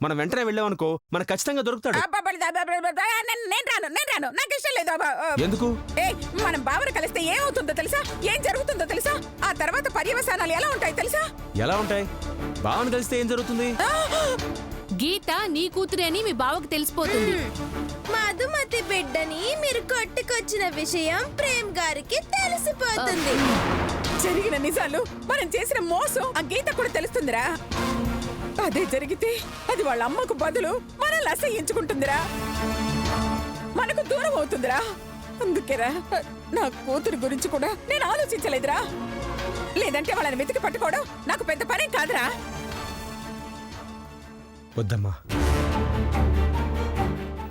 మనం వెంటనే వెళ్ళామనుకో మనకు ఖచ్చితంగా దొరుకుతాడు. నేను రాను, నాకు ఇష్టం లేదు. ఎందుకు? మనం బావను కలిస్తే ఏమవుతుందో తెలుసా, ఏం జరుగుతుందో తెలుసా, ఆ తర్వాత పర్యవసానాలు ఎలా ఉంటాయి తెలుసా? ఎలా ఉంటాయి? బావను కలిస్తే ఏం జరుగుతుంది? గీత నీ కూతురే అని మీ బావకు తెలిసిపోతుంది. మధుమతి బిడ్డని మీరు కొట్టుకొచ్చిన విషయం ప్రేమ్ గారికి తెలిసిపోతుంది. జరిగిన నిజాలు, మనం చేసిన మోసం ఆ గీత కూడా తెలుస్తుందిరా. అదే జరిగితే అది వాళ్ళ అమ్మకు బదులు మనల్ని అసహ్యించుకుంటుందిరా, మనకు దూరం అవుతుందిరా. అందుకేరా నా కూతురు గురించి కూడా నేను ఆలోచించలేదురా. లేదంటే వాళ్ళని వెతికి పట్టుకోవడం నాకు పెద్ద పనే కాదురా. వద్దమ్మా,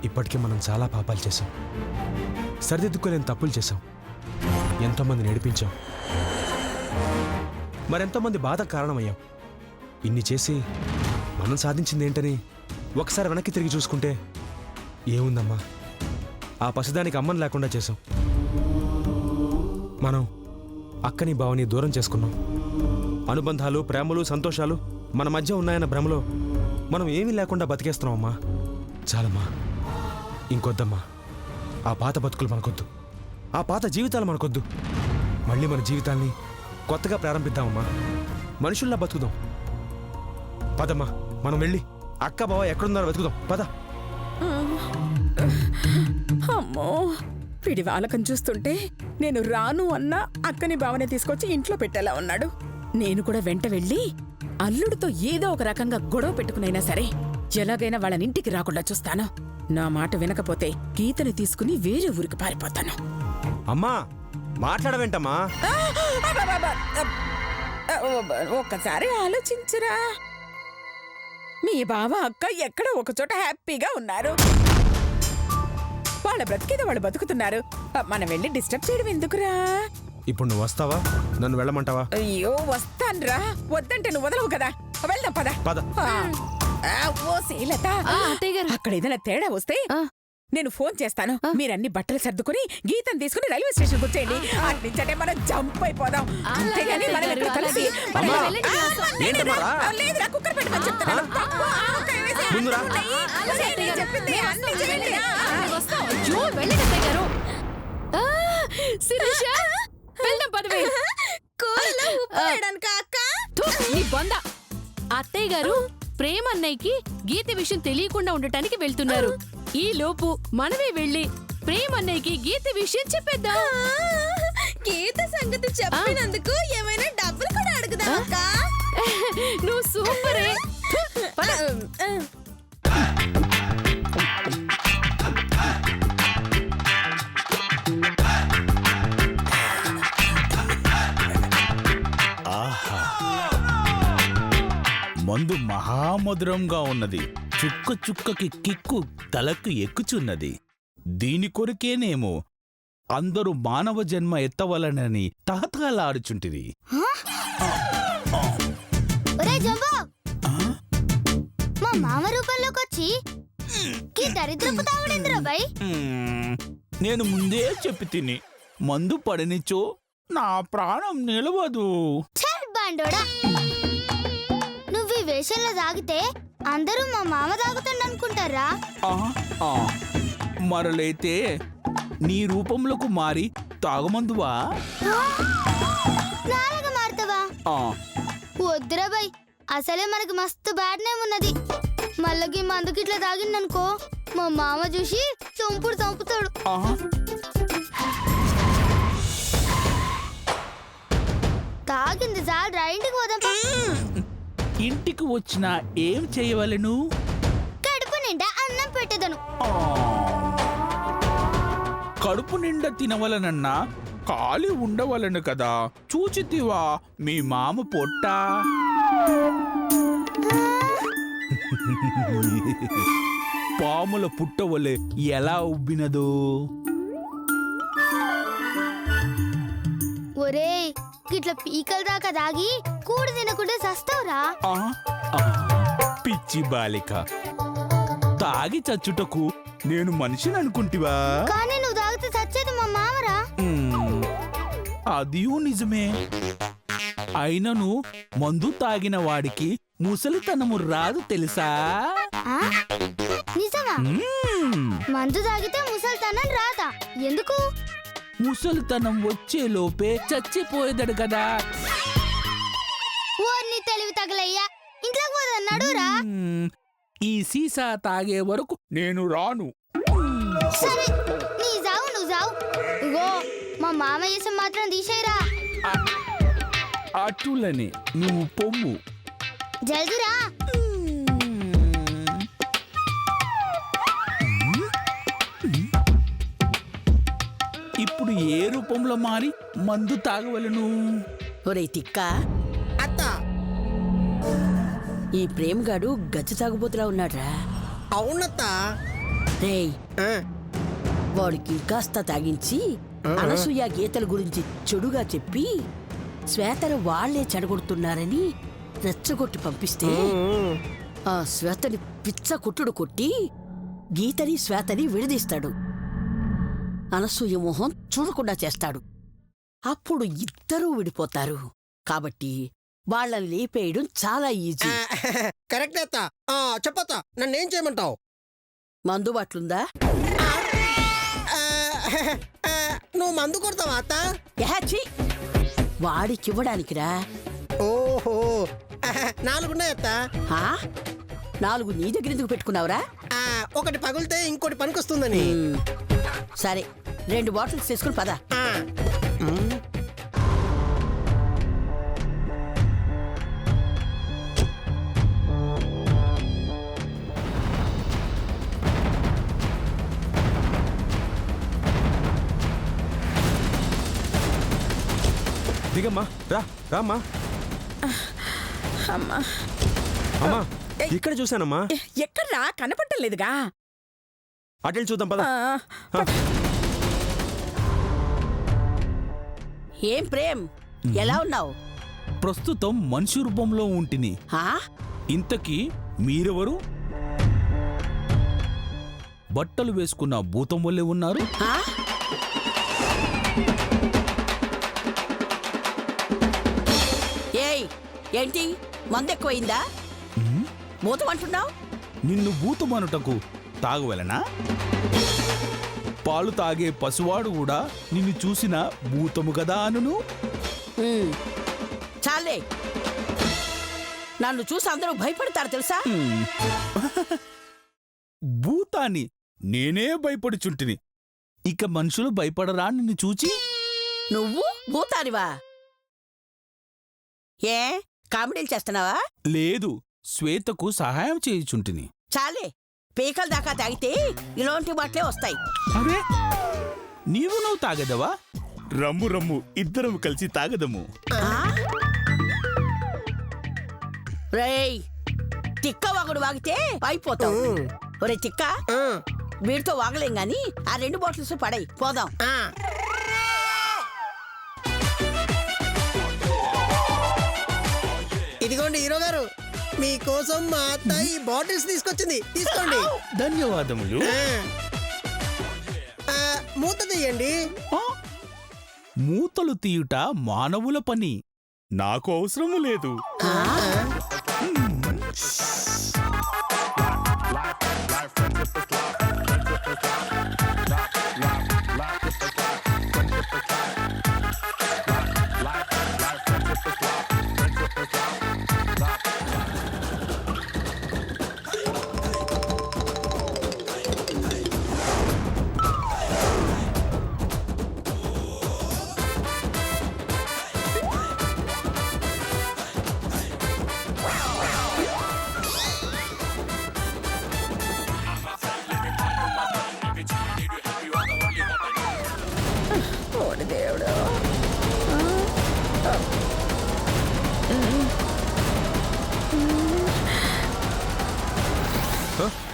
ఇప్పటికే మనం చాలా పాపాలు చేశాం, సరిదిద్దుకోలేని తప్పులు చేశాం, ఎంతోమందిని ఏడిపించాం, మరెంతోమంది బాధ కారణమయ్యాం. ఇన్ని చేసి మనం సాధించింది ఏంటని ఒకసారి వెనక్కి తిరిగి చూసుకుంటే ఏముందమ్మా? ఆ పసిదానికి అమ్మని లేకుండా చేశాం. మనం అక్కని బావని దూరం చేసుకున్నాం. అనుబంధాలు, ప్రేమలు, సంతోషాలు మన మధ్య ఉన్నాయన్న భ్రమలో మనం ఏమీ లేకుండా బతికేస్తున్నామమ్మా. చాలమ్మా, ఇంకొద్దమ్మా. ఆ పాత బతుకులు మనకొద్దు, ఆ పాత జీవితాలు మనకొద్దు. మళ్ళీ మన జీవితాల్ని కొత్తగా ప్రారంభిద్దామమ్మా, మనుషుల్లా బతుకుదాం. పదమ్మా, మనం వెళ్ళి అక్క బావ ఎక్కడున్నారో వెతుకుదాం. పద. అమ్మో, పిడి వాలకం చూస్తుంటే నేను రాను అన్న అక్కని బావనే తీసుకొచ్చి ఇంట్లో పెట్టేలా ఉన్నాడు. నేను కూడా వెంట వెళ్ళి అల్లుడితో ఏదో ఒక రకంగా గొడవ పెట్టుకునైనా సరే ఎలాగైనా వాళ్ళని ఇంటికి రాకుండా చూస్తాను. నా మాట వినకపోతే గీతని తీసుకుని వేరే ఊరికి పారిపోతాను. అమ్మా, మాట్లాడవేంటమ్మా? ఒక్కసారి ఆలోచించరా. మీ బావ అక్క ఎక్కడో ఒకచోట హ్యాపీగా ఉన్నారు, వాళ్ళ బ్రతికేదో వాళ్ళు బతుకుతున్నారు. మనం వెళ్ళి డిస్టర్బ్ చేయడం ఎందుకురా? ఇప్పుడు నువ్వు వస్తావా? నన్ను వెళ్ళమంటావా? అయ్యో, వస్తాన్రా. వద్దంటే నువ్వు వదలవు కదా. వెళ్దాం పద. పద. ఓ శ్రీలత, అక్కడ ఏదైనా తేడా వస్తే నేను ఫోన్ చేస్తాను. మీరన్ని బట్టలు సర్దుకుని గీతను తీసుకుని రైల్వే స్టేషన్ వచ్చేయండి. అట్నుంచంటే మనం జంప్ అయిపోదాం. అంతేగాని మనం ఇక్కడ కలిసి లేదురా, కుక్కర్ పెట్టమని చెప్తున్నాను. అత్తయ్య గారు ప్రేమ అన్నయ్యకి గీత విషయం తెలియకుండా ఉండటానికి వెళ్తున్నారు. ఈ లోపు మనమే వెళ్ళి ప్రేమ అన్నయ్యకి గీత విషయం చెప్పేద్దాం. గీత సంగతి చెప్పినందుకు ఏమైనా డబ్బులు కూడా అడుగుదాం అక్క. నువ్వు సూపరే. మందు మహామధురంగా ఉన్నది, చుక్క చుక్కకి కిక్కు తలకు ఎక్కుచున్నది. దీని కొరకేనేమో అందరూ మానవ జన్మ ఎత్తవలనని తహతహలాడుచుంటిరి. మా మామ రూపంలోకొచ్చి దరిద్రపు తాగుడేంద్రబాయ్. నేను ముందే చెప్పి తిని మందు పడనిచో నా ప్రాణం నిలవదు. నువ్వు ఈ వేషంలో తాగితే అందరూ మా మామ తాగుతాడనుకుంటారా? మరలైతే నీ రూపంలోకి మారి తాగమందువా? నాలుగు మారుతావా? వద్దురా బాయ్, అసలే మనకి మస్తు బ్యాడ్ నేమ్ ఉన్నది. మళ్ళీ మందుకి ఇట్లా తాగిందనుకో మా మామ చూసి చంపుతాడు. తాగింది చాలు, ఇంటికి పోదాం. ఇంటికి వచ్చినా ఏం చేయవలెను? కడుపు నిండా అన్నం పెట్టదను. కడుపు నిండా తినవలనన్నా ఖాళీ ఉండవలను కదా. చూచితివా మీ మామ పొట్ట? పాముల పుట్టవలే ఎలా ఉబ్బినదో. ఒరేయ్, గిట్ల పీకల దాకా దాగి కూడి తినకుండా చస్తావురా. పిచ్చి బాలిక, తాగి చచ్చుటకు నేను మనిషిని అనుకుంటివా? కానీ నువ్వు తాగితే చచ్చేది మా మామరా. అది నిజమే. అయినను మందు తాగిన వాడికి ముసలితనము రాదు తెలుసా? ఆ? నిజమా? మందు తాగితే ముసల్తనం రాదా? ఎందుకు? ముసలితనం వచ్చే లోపే చచ్చిపోయేదడు కదా. ఓర్ని తెలివి తగలయ్యా, ఇంట్లోకి పోదన్నాడురా. ఈ సీసా తాగే వరకు నేను రాను. సరే నీ జావు నువ్వు జావు. ఇగో మా మామయ్య మాత్రం తీసేయరా. అటులని నువ్వు పొమ్ము. జల్దురా. ఇప్పుడు ఏ రూపంలో మారి మందు తాగవలను? ఒరే తిక్క, అత్త ఈ ప్రేమగాడు గచ్చి తాగుబోతులా ఉన్నాడ్రా. అవునత్త. రేయ్, ఆ, వాడికి కాస్త తాగించి అనసూయ గీతల గురించి చెడుగా చెప్పి శ్వేతను వాళ్లే చెడగొడుతున్నారని రెచ్చగొట్టి పంపిస్తే ఆ శ్వేతని పిచ్చ కొట్టుడు కొట్టి గీతని శ్వేతని విడదీస్తాడు. అనసూయ మొహం చూడకుండా చేస్తాడు. అప్పుడు ఇద్దరూ విడిపోతారు. కాబట్టి వాళ్ళని లేపేయడం చాలా ఈజీ. కరెక్ట్ అత్త. చెప్పత్త, నన్నేం చేయమంటావు? మందు బాట్లుందా? నువ్వు మందు కొడతావా అత్త? యహచి! వాడికివ్వడానికిరా. ఓహో, 4 ఉన్నాయి అత్త. హా? 4 నీ దగ్గర ఎందుకు పెట్టుకున్నావురా? ఒకటి పగిలితే ఇంకోటి పనికొస్తుందని. సరే, 2 బాటిల్స్ తీసుకుని పద. ఆ, దిగమ్మా, రా రామ్మా. అమ్మా అమ్మా, ఇక్కడ చూశానమ్మా. ఎక్కడ్రా కనపట్టలేదుగా. అటెళ్ళి చూద్దాం పద. ఏం ప్రేమ్, ఎలా ఉన్నావు? ప్రస్తుతం మనిషి రూపంలో ఉంటిని. హా? ఇంతకీ మీరెవరు? బట్టలు వేసుకున్న భూతం వల్లే ఉన్నారు. హా? ఏయ్, ఏంటి మందెక్కువయిందా? మూతం అంటున్నావు? నిన్ను భూతమనుటకు తాగవలనా? పాలు తాగే పసివాడు కూడా నిన్ను చూసిన భూతము కదా అనును. చాలే, నన్ను చూసి అందరూ భయపడతారు తెలుసా? భూతాన్ని నేనే భయపడుచుంటిని. ఇక మనుషులు భయపడరా నిన్ను చూచి? నువ్వు భూతానివా? ఏ కామెడీలు చేస్తున్నావా? లేదు, శ్వేతకు సహాయం చేయుచుంటిని. చాలే, పీకల దాకా తాగితే ఇలాంటి మాటలే వస్తాయి. అరే, నువ్వు తాగదవా? రమ్ము రమ్ము, ఇద్దరం కలిసి తాగదము. ఆ? రేయ్, తిక్క వాగుడు వాగితే అయిపోతావు. ఒరే తిక్క, ఆ, వీడితో వాగలేం గాని ఆ 2 బాటిల్స్ పడై పోదాం. ఆ. ఇదిగోండి హీరో గారు, మీకోసం మా అత్త ఈ బాటిల్స్ తీసుకొచ్చింది, తీసుకోండి. ధన్యవాదములు. మూత తీయండి. ఆ? మూతలు తీయుట మానవుల పని, నాకు అవసరము లేదు. ఓడి దేవుడు.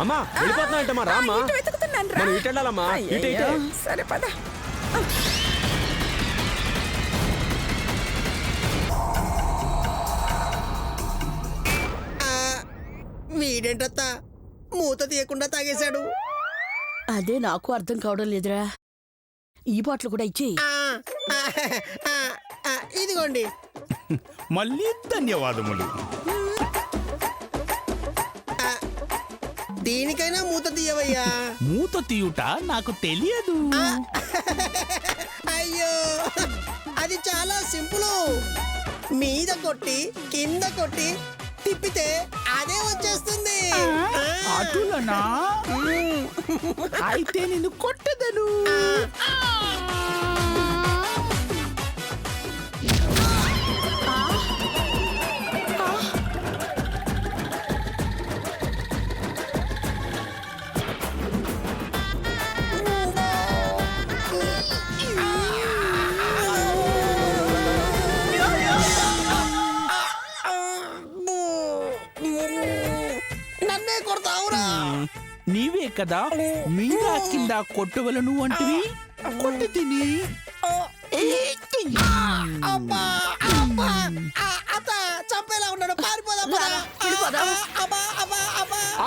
అమ్మా, వెళ్ళిపోతున్నాయంటమ్మా. రామ్మా, ఇటు వెతుకుతున్నాను రా. మనం ఇటు వెళ్ళాలమ్మా. ఇటు ఇటు. అయ్యయ్యో, సరే పద. వీడేంటత్త మూత తీయకుండా తాగేశాడు. అదే నాకు అర్థం కావడం లేదురా. ఈ బాటిల్ కూడా ఇచ్చేయి. ఇదిగోండి. మళ్ళీ ధన్యవాదములు. దీనికైనా మూత తీయవయ్యా. మూత తీయుట నాకు తెలియదు. అయ్యో, అది చాలా సింపుల్. మీద కొట్టి కింద కొట్టి తిప్పితే అదే వచ్చేస్తుంది. అటులనా? అయితే నిన్ను కొట్టదను. నన్నే కొడతావురా. నీవే కదా మీద కింద కొట్టవలను అంటివి. కొట్టి తిని అబ్బా, అబ్బా, అత్త చంపేలా ఉన్నాడు. పారిపోదా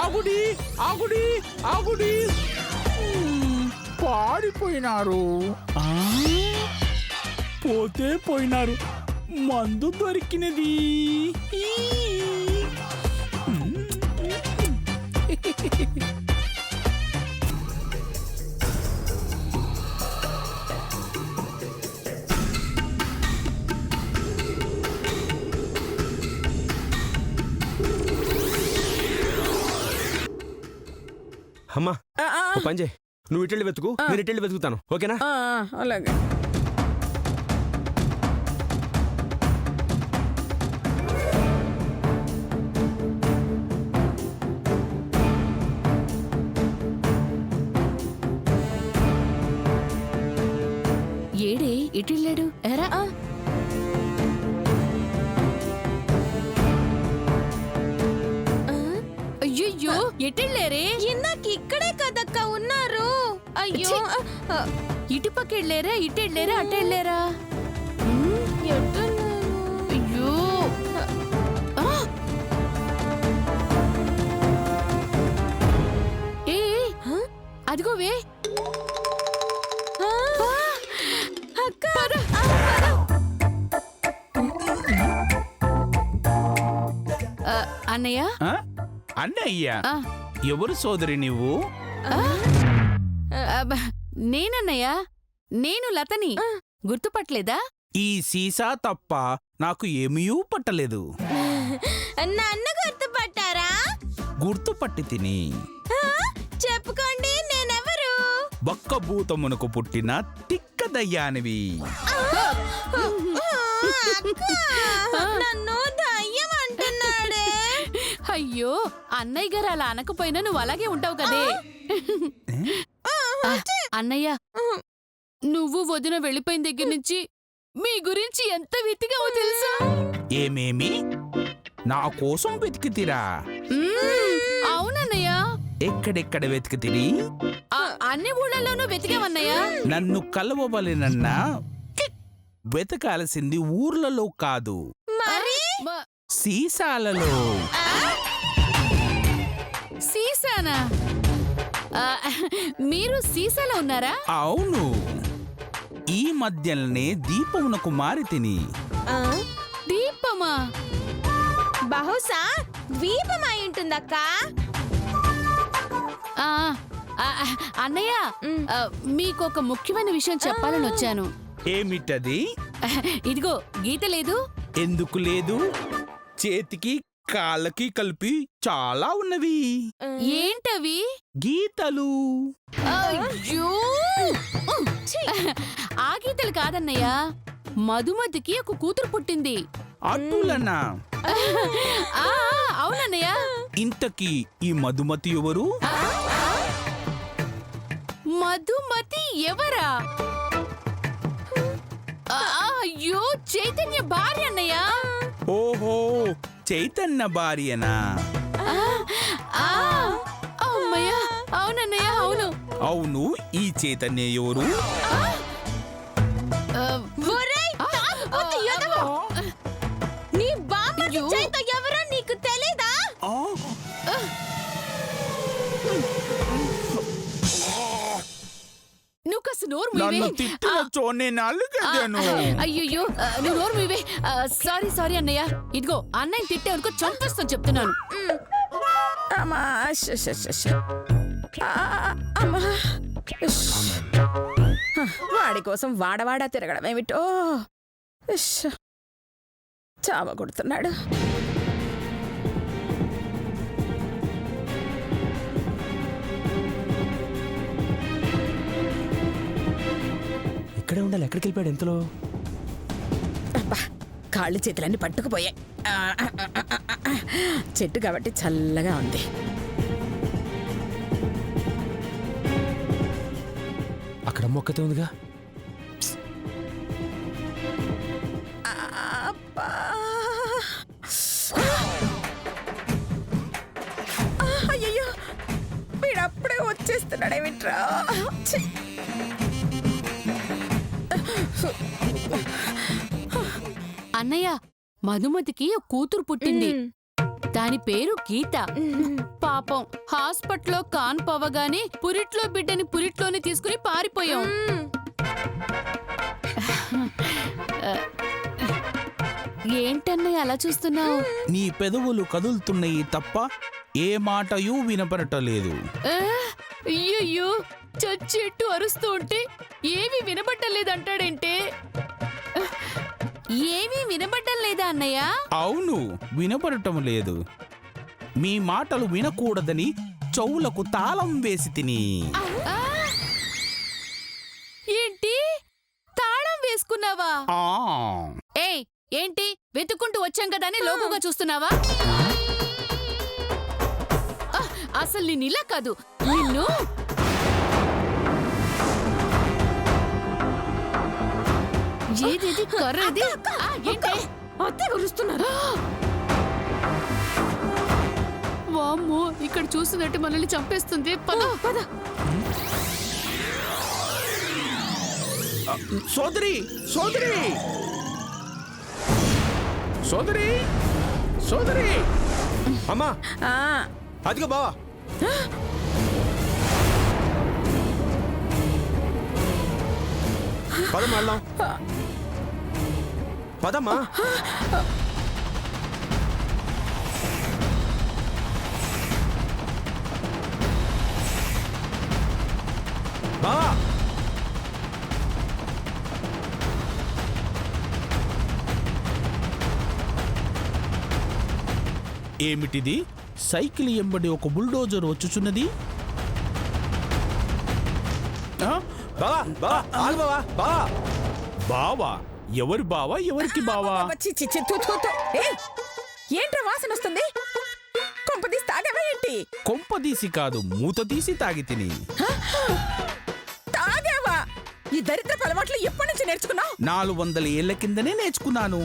ఆగుడి ఆగుడి ఆగుడి. పారిపోయినారు. పోతే పోయినారు. మందు దొరికినది. అమ్మా ఓ పని చేయి, నువ్వు ఇటెళ్ళి వెతుకు, నేను ఇటెళ్ళి వెతుకుతాను. ఓకేనా? అలాగే. ఏడే ఇటెళ్ళాడు ఎరా? అయ్యో ఎటెళ్ళారే? ఇందాక ఇక్కడే కదక్క ఉన్నారు. అయ్యో, ఇటుపక్కెళ్ళారా, ఇటెళ్ళారా, అటెళ్ళారా? ఎట్టున్నారు? అయ్యో ఏ అదిగోవే. అక్క, అన్నయ్య. అన్నయ్య, ఆ, ఎవరు సోదరి నువ్వు? నేనన్నయ్య, నేను లతని. గుర్తుపట్టలేదా? ఈ సీసా తప్ప నాకు ఏమీ పట్టలేదు. నన్ను గుర్తుపట్టారా? గుర్తుపట్టి తిని. చెప్పుకోండి, నేనెవరు? బక్కభూతమునకు పుట్టిన తిక్క దయ్యానివి. నన్ను దయ్యం అంటున్నాడే. అయ్యో, అన్నయ్య గారు అలా అనకపోయినా నువ్వు అలాగే ఉంటావు కదే. అన్నయ్య, నువ్వు వదిన వెళ్ళిపోయిన దగ్గర నుంచి మీ గురించి ఎంత వెతికావో తెలుసా? ఏమేమి? నా కోసం వెతికితిరా? అవునన్నయ్య. ఎక్కడెక్కడ వెతికితిరి? అన్ని ఊళ్ళలోనూ వెతికావన్నయ్య. నన్ను కలవవలెనన్నా వెతకాల్సింది ఊర్లలో కాదు, మరి సీసాలలో. సీసానా? మీరు సీసాలో ఉన్నారా? అవును, ఈ మధ్యలోనే దీపమునకు మారి తిని. దీపమా? బహుశా ద్వీపం అయి ఉంటుందక్క. ఆ, అన్నయ్య, మీకొక ముఖ్యమైన విషయం చెప్పాలని వచ్చాను. ఏమిటది? ఇదిగో గీత లేదు? ఎందుకు లేదు? చేతికి కాళ్ళకి కలిపి చాలా ఉన్నవి. ఏంటవి? గీతలు. అయ్యో! ఆ గీతలు కాదన్నయ్య, మధుమతికి ఒక కూతురు పుట్టింది. అటులనా? అవునన్నయ్య. ఇంతకీ ఈ మధుమతి ఎవరు? మధుమతి ఎవరా? అయ్యో, చైతన్య భార్య అన్నయ్య. ఓహో, చైతన్య భార్యనా? అమ్మయ్య, అవునన్నయ్య, అవును. అవును, ఈ చైతన్య ఎవరు? ఒరేయ్, తాగుబోతు ఎదవ! నీ బామ్మర్ది చైత ఎవరో నీకు తెలీదా? నువ్వు కాస్త నోరు మూయవే. నన్ను తిట్టినచో నేను అలుగెదను. అయ్యో, నువ్వు నోరు మూయవే. సారీ సారీ అన్నయ్య. ఇదిగో అన్నయ్య తిట్టే వరకు చంపేస్తాను చెప్తున్నాను. అమ్మా అమ్మా వాడి కోసం వాడవాడా తిరగడం ఏమిటో చావ కొడుతున్నాడు. ఇక్కడే ఉండాలి, ఎక్కడికి వెళ్ళిపోయాడు ఎంతలో? అబ్బా కాళ్ళు చేతులన్నీ పట్టుకుపోయాయి. చెట్టు కాబట్టి చల్లగా ఉంది. అక్కడ మొక్కతే ఉందిగా. అబ్బా. అయ్యయ్యో వీడప్పుడే వచ్చేస్తున్నాడేమిట్రా. ఛీ. అన్నయ్య, మధుమతికి ఒక కూతురు పుట్టింది. దాని పేరు గీత. పాపం హాస్పిటల్లో కాన్పవగానే పురిట్లో బిడ్డని పురిట్లోనే తీసుకుని పారిపోయాం. ఏంటన్నయ్య అలా చూస్తున్నావు? నీ పెదవులు కదులుతున్నాయి తప్ప ఏ మాటయూ వినపడటలేదు. అయ్యయ్యో, చచ్చెట్టు అరుస్తూ ఉంటే ఏమీ వినబడ్డం లేదంటాడేంటే? ఏమీ వినబడ్డం లేదా అన్నయ్య? అవును, వినపడటం లేదు. మీ మాటలు వినకూడదని చెవులకు తాళం వేసి తిని. ఏంటి, తాళం వేసుకున్నావా? ఆ ఏయ్, ఏంటి వెతుక్కుంటూ వచ్చాం కదా అని లోకుగా చూస్తున్నావా? అసలు నేను ఇలా కాదు, నిన్ను ఏదేది కర్రది. ఏంటి అత్తే గురుస్తున్నారు. వామ్మో, ఇక్కడ చూసినట్టు మనల్ని చంపేస్తుంది. పద పద. సోదరి సోదరి సోదరి సోదరి. అమ్మా ఆ, అదిగో బావా. పదమ్మా వెళ్దాం. పదమ్మా. బావా ఏమిటిది? సైకిల్ ఎంబడి ఒక బుల్డోజర్ వచ్చుచున్నది. ఆ? బావా బావా ఆగు బావా. బావా బావా? ఎవరి బావా? ఎవరికి బావా? చి, చి, చి, తు, తు, తు. ఏయ్, ఏంట్రా వాసన వస్తుంది? కొంపదీసి తాగావా ఏంటి? కొంపదీసి కాదు, మూత తీసి తాగి తిని. తాగావా? ఈ దరిద్ర అలవాట్లు ఎప్పటి నుంచి నేర్చుకున్నావు? 400 ఏళ్ల కిందనే నేర్చుకున్నాను.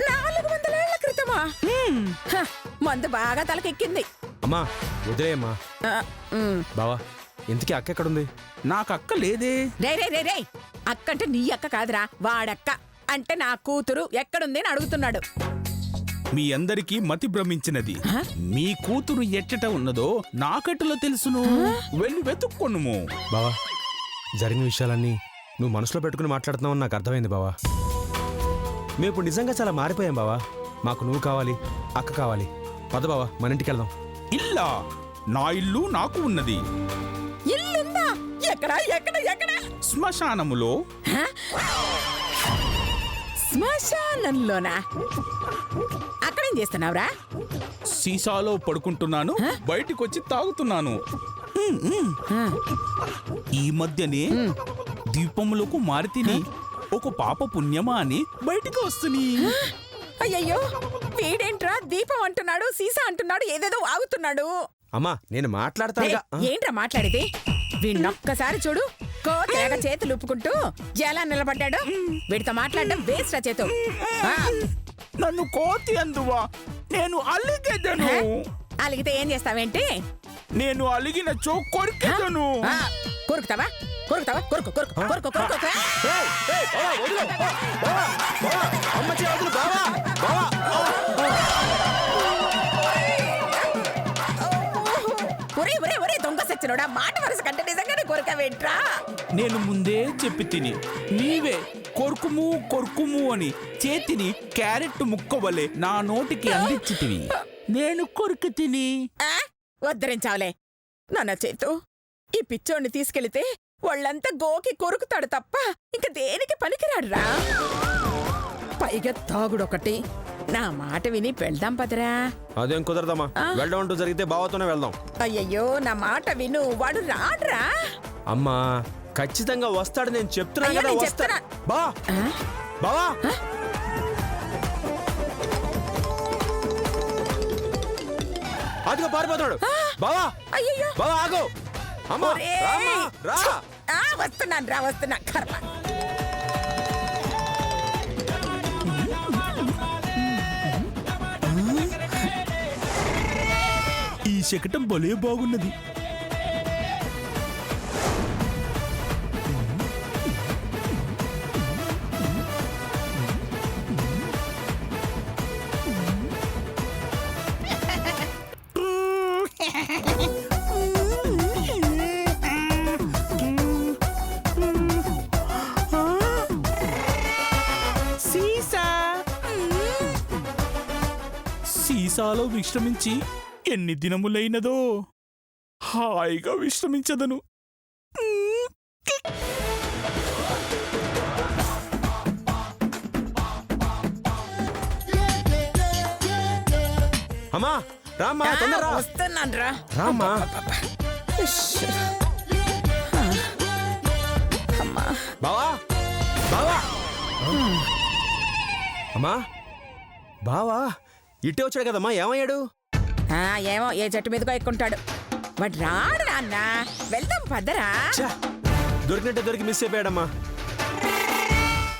400 ఏళ్ల క్రితమా? హ, మందు బాగా తలకెక్కింది. అమ్మా వదిలేయమ్మా. ఆ, ఉమ్. బావా ఇంతకీ అక్క ఎక్కడుంది? నాకు అక్క లేదే. రే రే రే రే, అక్కంటే నీ అక్క కాదురా, వాడక్క. అంటే నా కూతురు ఎక్కడుంది అని అడుగుతున్నాడు. మీ అందరికీ మతి భ్రమించినది. మీ కూతురు ఎచ్చట ఉన్నదో నాకెట్టులో తెలుసును. వెళ్ళి వెతుక్కొనుము. బావా జరిగిన విషయాలన్నీ నువ్వు మనసులో పెట్టుకుని మాట్లాడుతున్నావని నాకు అర్థమైంది బావా. మేము ఇప్పుడు నిజంగా చాలా మారిపోయాం బావా. మాకు నువ్వు కావాలి, అక్క కావాలి. పద బావా మన ఇంటికి వెళ్దాం. ఇల్లా? నా ఇల్లు నాకు ఉన్నది. ఇల్లుందా? ఎక్కడ ఎక్కడ ఎక్కడ? శ్మశానములో. శ్మశానంలోనా? అక్కడేం చేస్తున్నావురా? సీసాలో పడుకుంటున్నాను, బయటికొచ్చి తాగుతున్నాను. ఈ మధ్యనే దీపములకు మారితిని. ఒక పాప పుణ్యమా అని బయటికి వస్తుని. అయ్యయ్యో, వీడేంట్రా దీపం అంటున్నాడు, సీసా అంటున్నాడు, ఏదేదో ఆగుతున్నాడు. అమ్మా నేను మాట్లాడతానుగా. ఏంట్రా మాట్లాడేది? వీడినొక్కసారి చూడు, కోతేగ చేతులు ఊపుకుంటూ ఎలా నిలబడ్డాడు. వీడితో మాట్లాడడం వేస్ట్ రా చేతు. నన్ను కోతి అందువా? నేను అలిగెదను. అలిగితే ఏం చేస్తావేంటి? నేను అలిగిన చో కొరికెదను. కొరుకుతావా? కొరుకుతావా? కొరుకు కొరుకు కొరుకు కొరుకు. ఒరే ఒరే ఒరే దొంగ సచ్చినోడా, మాట వరుస కంటే నిజంగానే కొరకవేంట్రా? నేను ముందే చెప్పి తిని నీవే కొరుకుము కొరుకుము అని చేతిని క్యారెట్ ముక్కవలే నా నోటికి అందించితివి. నేను కొరికి తిని ఆ? ఉద్ధరించావులే నాన్న చేతు. ఈ పిచ్చోడిని తీసుకెళితే వాళ్ళంతా గోకి కొరుకుతాడు తప్ప ఇంక దేనికి పనికిరాడురా. పైగా తాగుడొకటి. నా మాట విని వెళ్దాం పదరా. అదేం కుదరదమ్మా. వెళ్దాం అంటూ జరిగితే బావతోనే వెళ్దాం. అయ్యయ్యో నా మాట విను, వాడు రాడ్రా. అమ్మా ఖచ్చితంగా వస్తాడు, నేను చెప్తున్నా అయ్యో, కదా నేను వస్తాడు. చెప్తున్నా. బా బావా అదిగో పారిపోతున్నాడు. బావా అయ్యయ్యో. బావా ఆగు. అమ్మా ఒరేయ్. రామ్మా, రా. వస్తున్నా కర్మ. ఈ శకటం భలే బాగున్నది. సీసాలో విశ్రమించి ఎన్ని దినములైనదో. హాయిగా విశ్రమించదను. అమ్మా రామ్మా, తొందర రా. వస్తున్నాన్రా. రామ్మా. బావా బావా అమ్మా బావా ఇట్టే వచ్చాడు కదమ్మా, ఏమయ్యాడు? ఏమో ఏ చెట్టు మీదకో ఎక్కుంటాడు. వాడు రాడు నాన్న. వెళ్దాం పదరా. ఛా, దొరికినట్టే దొరికి మిస్ అయిపోయాడమ్మా.